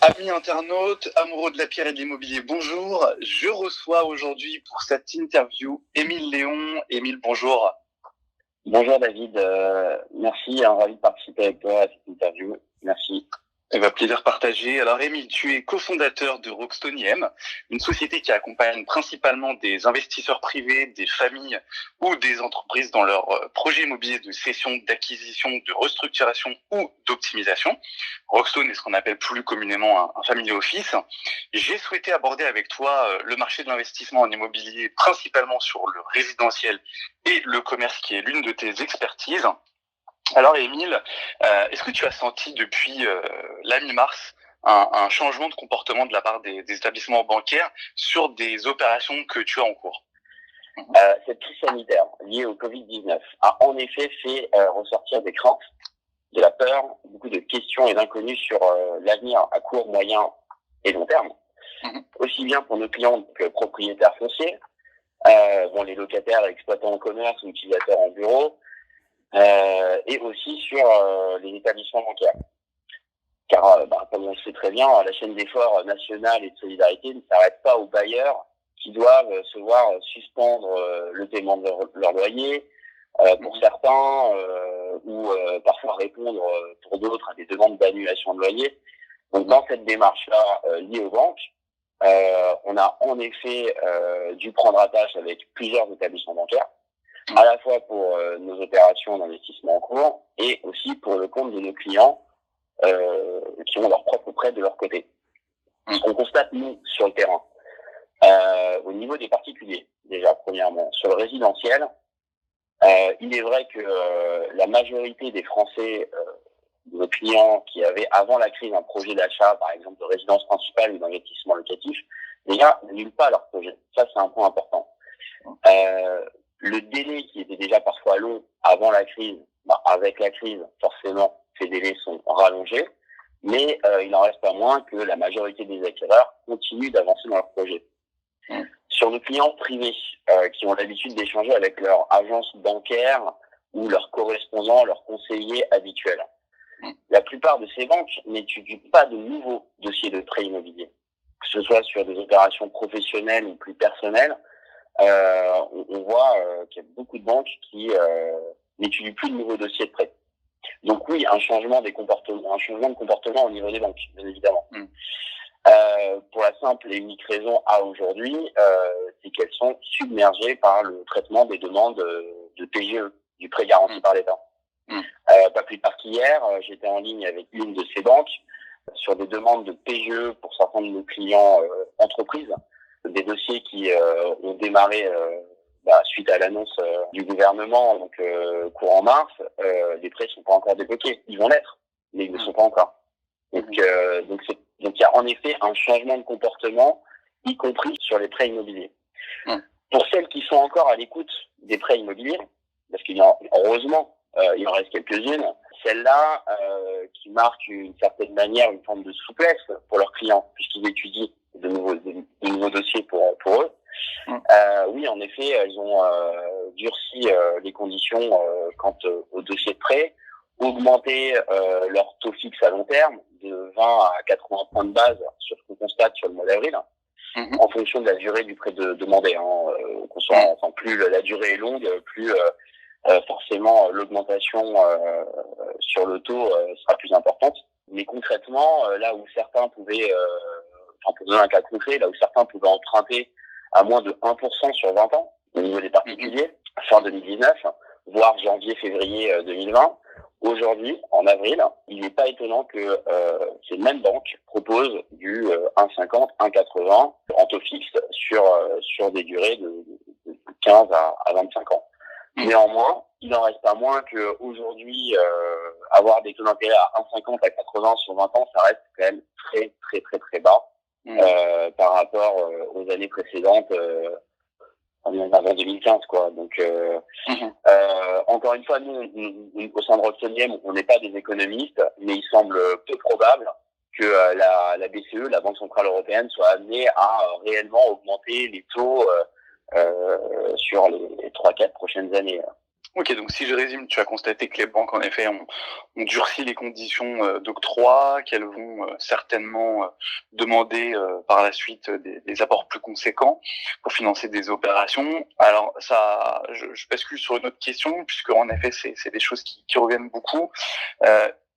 Amis internautes, amoureux de la pierre et de l'immobilier, bonjour. Je reçois aujourd'hui pour cette interview Émile Léon. Émile, bonjour. Bonjour David, merci, ravi de participer avec toi à cette interview. Merci. Plaisir partagé. Alors Émile, tu es cofondateur de Rockstone IM, une société qui accompagne principalement des investisseurs privés, des familles ou des entreprises dans leurs projets immobiliers de cession, d'acquisition, de restructuration ou d'optimisation. Rockstone est ce qu'on appelle plus communément un family office. J'ai souhaité aborder avec toi le marché de l'investissement en immobilier, principalement sur le résidentiel et le commerce qui est l'une de tes expertises. Alors Émile, est-ce que tu as senti depuis la mi-mars un changement de comportement de la part des établissements bancaires sur des opérations que tu as en cours? Cette crise sanitaire liée au Covid-19 a en effet fait ressortir des craintes, de la peur, beaucoup de questions et d'inconnus sur l'avenir à court, moyen et long terme, aussi bien pour nos clients que propriétaires fonciers, les locataires, exploitants en commerce ou utilisateurs en bureau, et aussi sur les établissements bancaires. Car, comme on le sait très bien, la chaîne d'efforts nationale et de solidarité ne s'arrête pas aux bailleurs qui doivent se voir suspendre le paiement de leur loyer, pour certains, ou parfois répondre pour d'autres à des demandes d'annulation de loyer. Donc dans cette démarche-là liée aux banques, on a en effet dû prendre attache avec plusieurs établissements bancaires, à la fois pour nos opérations d'investissement en cours et aussi pour le compte de nos clients qui ont leur propre prêt de leur côté. Ce qu'on constate, nous, sur le terrain, au niveau des particuliers, déjà, premièrement, sur le résidentiel, il est vrai que la majorité des Français, de nos clients qui avaient avant la crise un projet d'achat, par exemple de résidence principale ou d'investissement locatif, déjà n'annulent pas leur projet. Ça, c'est un point important. Le délai qui était déjà parfois long avant la crise, avec la crise, forcément, ces délais sont rallongés, mais il n'en reste pas moins que la majorité des acquéreurs continuent d'avancer dans leur projet. Sur nos clients privés qui ont l'habitude d'échanger avec leur agence bancaire ou leurs correspondants, leurs conseillers habituels, la plupart de ces banques n'étudient pas de nouveaux dossiers de prêt immobilier, que ce soit sur des opérations professionnelles ou plus personnelles. On voit qu'il y a beaucoup de banques qui n'étudient plus de nouveaux dossiers de prêt. Donc oui, un changement de comportement au niveau des banques, bien évidemment. Pour la simple et unique raison à aujourd'hui, c'est qu'elles sont submergées par le traitement des demandes de PGE, du prêt garanti par l'État. Pas plus tard qu'hier, j'étais en ligne avec une de ces banques sur des demandes de PGE pour certains de nos clients entreprises, des dossiers qui ont démarré suite à l'annonce du gouvernement, donc courant mars. Les prêts sont pas encore débloqués. Ils vont l'être, mais ils ne sont pas encore. Donc il y a en effet un changement de comportement, y compris sur les prêts immobiliers. Pour celles qui sont encore à l'écoute des prêts immobiliers, parce qu'il y a, heureusement, il en reste quelques-unes, celles-là qui marquent d'une certaine manière une forme de souplesse pour leurs clients, puisqu'ils étudient de nouveaux dossiers pour eux. Oui, en effet, elles ont durci les conditions quant au dossier de prêt, augmenté leur taux fixe à long terme de 20 à 80 points de base sur ce qu'on constate sur le mois d'avril, en fonction de la durée du prêt demandé. Plus la durée est longue, plus forcément l'augmentation sur le taux sera plus importante. Mais concrètement, là où certains pouvaient, pour donner un cas concret, là où certains pouvaient emprunter à moins de 1% sur 20 ans, au niveau des particuliers, fin 2019, voire janvier-février 2020, aujourd'hui, en avril, il n'est pas étonnant que ces mêmes banques proposent du 1,50, 1,80 en taux fixe sur des durées de 15 à 25 ans. Néanmoins, il n'en reste pas moins qu'aujourd'hui, avoir des taux d'intérêt à 1,50 à 80 sur 20 ans, ça reste quand même très, très, très, très bas par rapport aux années précédentes, avant 2015, quoi. Donc, encore une fois, nous, au sein de Rockstone IM, on n'est pas des économistes, mais il semble peu probable que la BCE, la Banque Centrale Européenne, soit amenée à réellement augmenter les taux sur les 3-4 prochaines années. Ok, donc si je résume, tu as constaté que les banques, en effet, ont durci les conditions d'octroi, qu'elles vont certainement demander par la suite des apports plus conséquents pour financer des opérations. Alors, ça, je bascule sur une autre question, puisque en effet, c'est des choses qui reviennent beaucoup.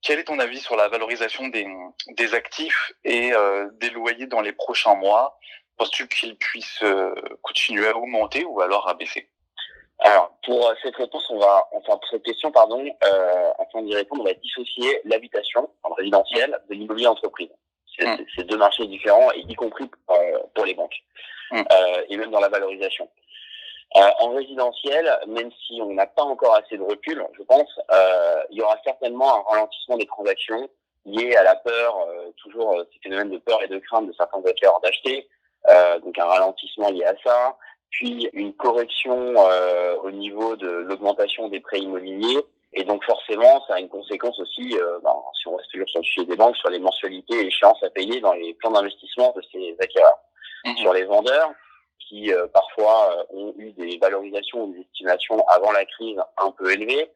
Quel est ton avis sur la valorisation des actifs et des loyers dans les prochains mois? Penses-tu qu'ils puissent continuer à augmenter ou alors à baisser? Alors, pour cette réponse, pour cette question, afin d'y répondre, on va dissocier l'habitation, en résidentiel, de l'immobilier entreprise. C'est deux marchés différents, et y compris pour les banques, et même dans la valorisation. En résidentiel, même si on n'a pas encore assez de recul, je pense, il y aura certainement un ralentissement des transactions lié à la peur, toujours ces phénomènes de peur et de crainte de certains acheteurs d'acheter, donc un ralentissement lié à ça, puis une correction au niveau de l'augmentation des prêts immobiliers, et donc forcément ça a une conséquence aussi, si on reste toujours sur le sujet des banques, sur les mensualités et échéances à payer dans les plans d'investissement de ces acquéreurs. Sur les vendeurs, qui parfois ont eu des valorisations ou des estimations avant la crise un peu élevées,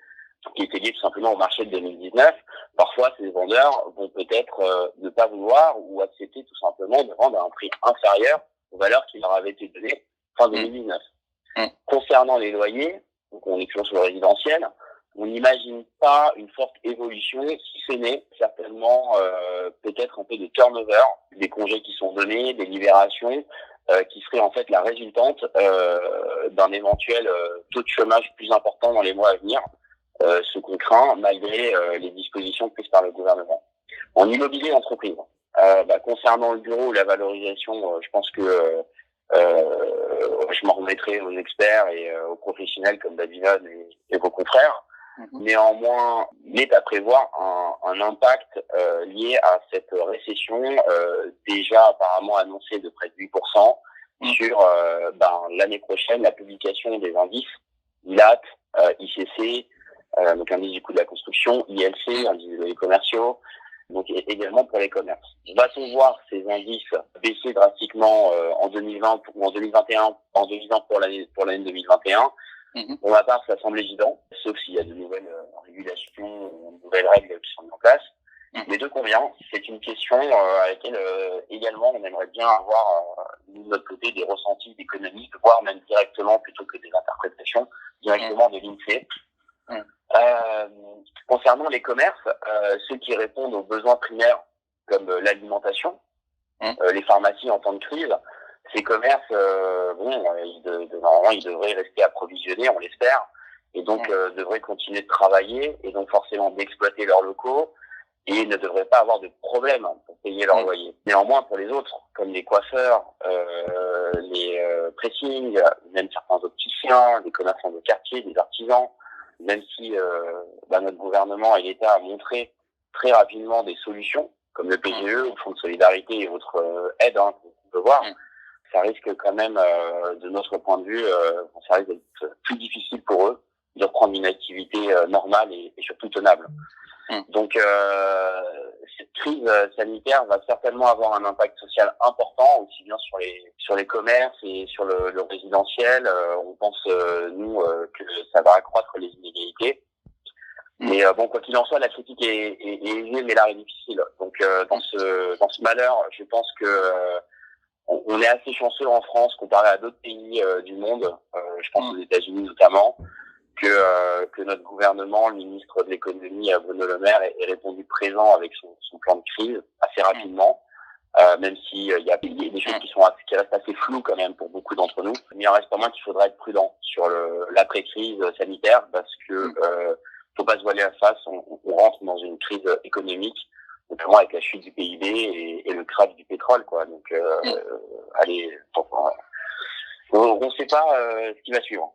qui étaient liées tout simplement au marché de 2019. Parfois, ces vendeurs vont peut-être ne pas vouloir ou accepter tout simplement de vendre à un prix inférieur aux valeurs qui leur avaient été données fin 2019. Concernant les loyers, donc on est toujours sur le résidentiel, on n'imagine pas une forte évolution, si ce n'est certainement peut-être un peu de turnover, des congés qui sont donnés, des libérations, qui serait en fait la résultante d'un éventuel taux de chômage plus important dans les mois à venir, ce qu'on craint malgré les dispositions prises par le gouvernement. En immobilier d'entreprise, concernant le bureau ou la valorisation, je pense que je m'en remettrai aux experts et aux professionnels comme Babylone et vos confrères. Néanmoins, il est à prévoir un impact lié à cette récession déjà apparemment annoncée de près de 8% sur l'année prochaine, la publication des indices ILAT, ICC, donc indice du coût de la construction, ILC, indice des loyers commerciaux, donc également pour les commerces. Va-t-on voir ces indices baisser drastiquement en 2020 ou en 2021, en 2020 pour l'année 2021? Pour ma part, ça semble évident, sauf s'il y a de nouvelles régulations ou de nouvelles règles qui sont mises en place. Les deux convient. C'est une question à laquelle également on aimerait bien avoir de notre côté des ressentis d'économistes, voire même directement, plutôt que des interprétations, directement de l'INSEE. Concernant les commerces, ceux qui répondent aux besoins primaires comme l'alimentation, les pharmacies en temps de crise, ces commerces, normalement, ils devraient rester approvisionnés, on l'espère, et donc devraient continuer de travailler, et donc forcément d'exploiter leurs locaux, et ne devraient pas avoir de problème pour payer leur loyer. Néanmoins, pour les autres, comme les coiffeurs, les pressings, même certains opticiens, des commerçants de quartier, des artisans, même si notre gouvernement et l'État a montré très rapidement des solutions, comme le PGE, le Fonds de solidarité et autres aides qu'on peut voir, ça risque quand même, de notre point de vue, ça risque d'être plus difficile pour eux de reprendre une activité normale et surtout tenable. Donc cette crise sanitaire va certainement avoir un impact social important, aussi bien sur les commerces et sur le résidentiel. On pense nous que ça va accroître les inégalités. Mais quoi qu'il en soit, la critique est aisée, mais l'art est difficile. Donc dans ce malheur, je pense que on est assez chanceux en France comparé à d'autres pays du monde. Je pense aux États-Unis notamment. Que notre gouvernement, le ministre de l'économie, Bruno Le Maire, ait répondu présent avec son plan de crise assez rapidement, même s'il y a des choses qui restent assez floues quand même pour beaucoup d'entre nous. Mais il en reste pas moins qu'il faudra être prudent sur l'après-crise sanitaire, parce que faut pas se voiler la face, on rentre dans une crise économique, notamment avec la chute du PIB et le crash du pétrole, quoi. Donc on ne sait pas ce qui va suivre.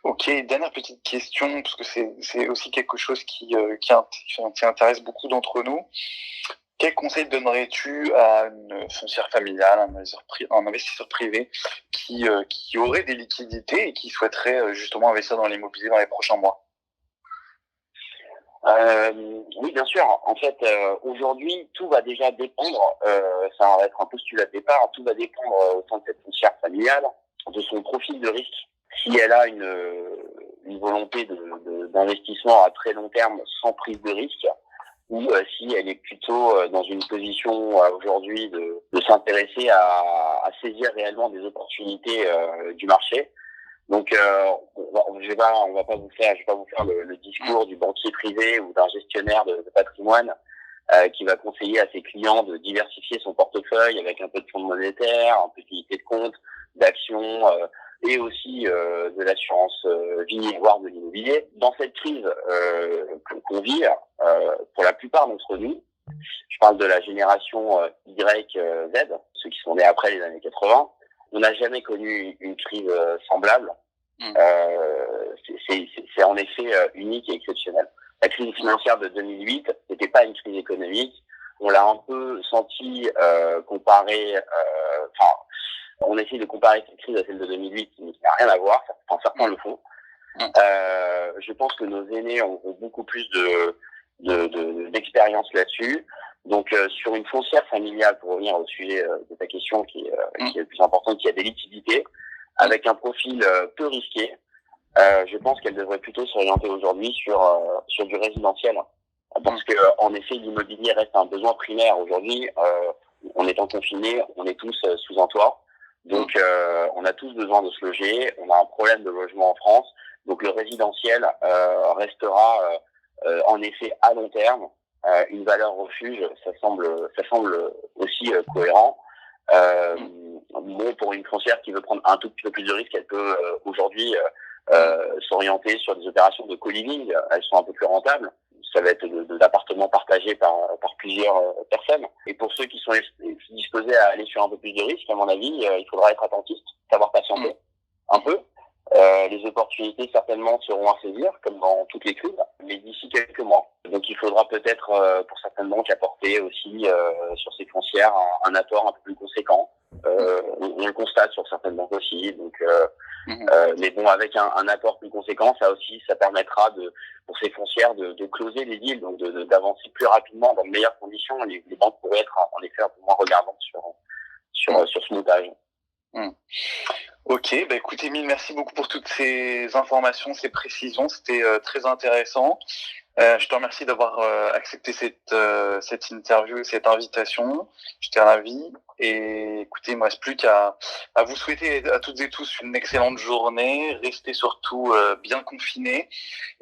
Ok, dernière petite question, parce que c'est aussi quelque chose qui intéresse beaucoup d'entre nous. Quel conseil donnerais-tu à une foncière familiale, un investisseur privé qui aurait des liquidités et qui souhaiterait justement investir dans l'immobilier dans les prochains mois? Oui, bien sûr. En fait, aujourd'hui, tout va déjà dépendre, ça va être un postulat de départ, tout va dépendre autant de cette foncière familiale, de son profil de risque. Si elle a une volonté d'investissement à très long terme sans prise de risque, ou si elle est plutôt dans une position aujourd'hui de s'intéresser à saisir réellement des opportunités du marché. Donc, je vais pas vous faire le discours du banquier privé ou d'un gestionnaire de patrimoine qui va conseiller à ses clients de diversifier son portefeuille avec un peu de fonds monétaires, un peu d'unité de compte, d'actions et aussi de l'assurance vie, voire de l'immobilier. Dans cette crise qu'on vit, pour la plupart d'entre nous, je parle de la génération Y, Z, ceux qui sont nés après les années 80, on n'a jamais connu une crise semblable. C'est en effet unique et exceptionnel. La crise financière de 2008 n'était pas une crise économique. On l'a un peu senti comparée. On essaie de comparer cette crise à celle de 2008 qui n'a rien à voir. Enfin, certains le font. Je pense que nos aînés ont beaucoup plus d'expérience là-dessus. Donc, sur une foncière familiale, pour revenir au sujet de ta question qui est le plus important, qui a des liquidités, avec un profil peu risqué, je pense qu'elle devrait plutôt s'orienter aujourd'hui sur du résidentiel. Parce que, en effet, l'immobilier reste un besoin primaire aujourd'hui. En étant confinés, on est tous sous un toit. Donc, on a tous besoin de se loger. On a un problème de logement en France. Donc, le résidentiel restera en effet à long terme une valeur refuge. Ça semble aussi cohérent. Bon, pour une foncière qui veut prendre un tout petit peu plus de risques, elle peut aujourd'hui s'orienter sur des opérations de co-living. Elles sont un peu plus rentables. Ça va être d'appartements partagés par plusieurs personnes. Et pour ceux qui sont disposés à aller sur un peu plus de risques, à mon avis, il faudra être attentiste, savoir patienter un peu. Les opportunités certainement seront à saisir, comme dans toutes les crises, mais d'ici quelques mois. Donc il faudra peut-être pour certaines banques apporter aussi sur ces foncières un apport un peu plus conséquent. On le constate sur certaines banques aussi. Donc, mais bon, avec un apport plus conséquent, ça permettra pour ces foncières de closer les deals, donc d'avancer plus rapidement dans de meilleures conditions. Les banques pourraient être en effet un peu moins regardantes sur ce montage. Ok, bah écoutez, Émile, merci beaucoup pour toutes ces informations, ces précisions, c'était très intéressant. Je te remercie d'avoir accepté cette interview, cette invitation. J'étais ravi. Et écoutez, il ne me reste plus qu'à vous souhaiter à toutes et tous une excellente journée. Restez surtout bien confinés.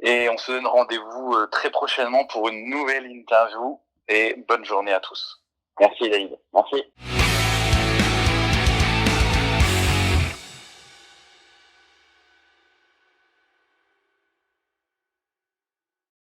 Et on se donne rendez-vous très prochainement pour une nouvelle interview. Et bonne journée à tous. Merci David. Merci.